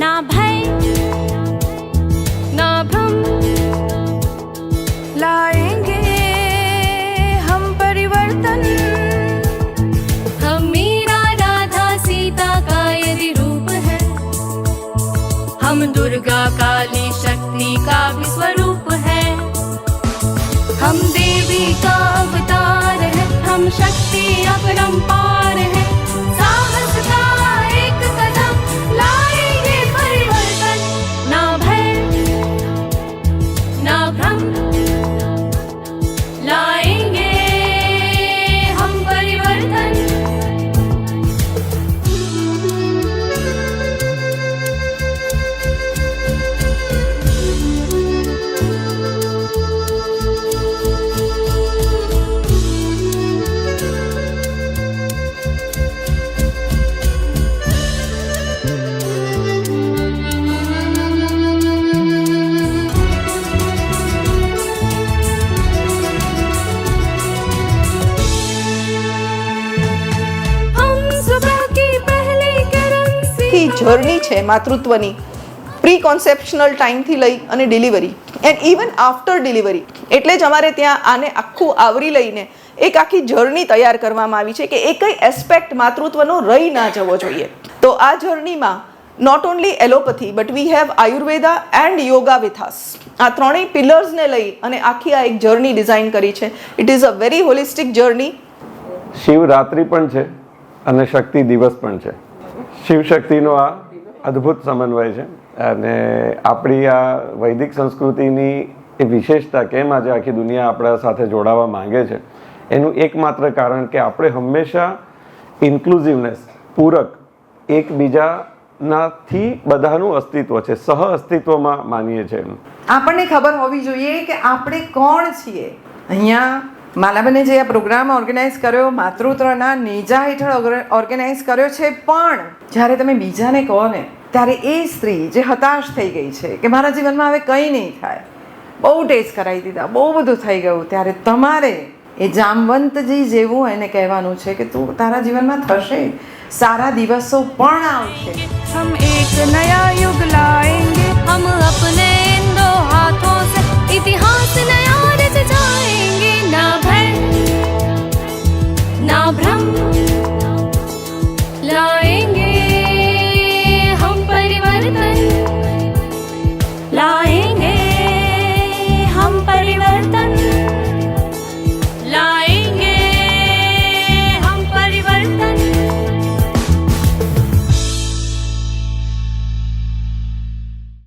ना भय ना भ्रम, लाएंगे हम परिवर्तन। हम मीरा राधा सीता का यदि रूप है, हम दुर्गा काली शक्ति का भी स्वरूप है। हम देवी का अवतार है, हम शक्ति अपरंपार है। साहस का एक कदम, लाएंगे परिवर्तन। ना भय ना भ्रम, लाएंगे हम परिवर्तन। જર્ની છે માતૃત્વની, પ્રી કોન્સેપ્શનલ ટાઈમથી લઈ અને delivery and even after delivery. એટલે જ અમારે ત્યાં આને આખું આવરી લઈને એક આખી જર્ની તૈયાર કરવામાં આવી છે કે એ કઈ એસ્પેક્ટ માતૃત્વનો રહી ના જવો જોઈએ. તો આ જર્નીમાં not only allopathy but we have Ayurveda and yoga with us. આ ત્રણેય પિલર્સને લઈ અને આખી આ એક જર્ની ડિઝાઇન કરી છે. It is a very holistic journey. Shivratri પણ છે અને શક્તિ દિવસ પણ છે. શિવશક્તિનો આ અદ્ભુત સમન્વય છે અને આપણી આ વૈદિક સંસ્કૃતિની એ વિશેષતા કેમ આજે આખી દુનિયા આપણા સાથે જોડાવા માંગે છે એનું એકમાત્ર કારણ કે આપણે હંમેશા ઇન્ક્લુઝિવનેસ, પૂરક, એકબીજાનાથી બધાનું અસ્તિત્વ છે, સહ અસ્તિત્વમાં માનીએ છીએ. આપણને ખબર હોવી જોઈએ કે આપણે કોણ છીએ. અહીંયા માલાબેને જે આ પ્રોગ્રામ ઓર્ગેનાઇઝ કર્યો માતૃત્વના નેજા હેઠળ ઓર્ગેનાઇઝ કર્યો છે, પણ જ્યારે તમે બીજાને કહો ને ત્યારે એ સ્ત્રી જે હતાશ થઈ ગઈ છે કે મારા જીવનમાં હવે કંઈ નહીં થાય, બહુ ટેસ્ટ કરાવી દીધા, બહુ બધું થઈ ગયું, ત્યારે તમારે એ જામવંતજી જેવું એને કહેવાનું છે કે તું તારા જીવનમાં થશે, સારા દિવસો પણ આવશે. हम एक नया युग लाएंगे, हम अपने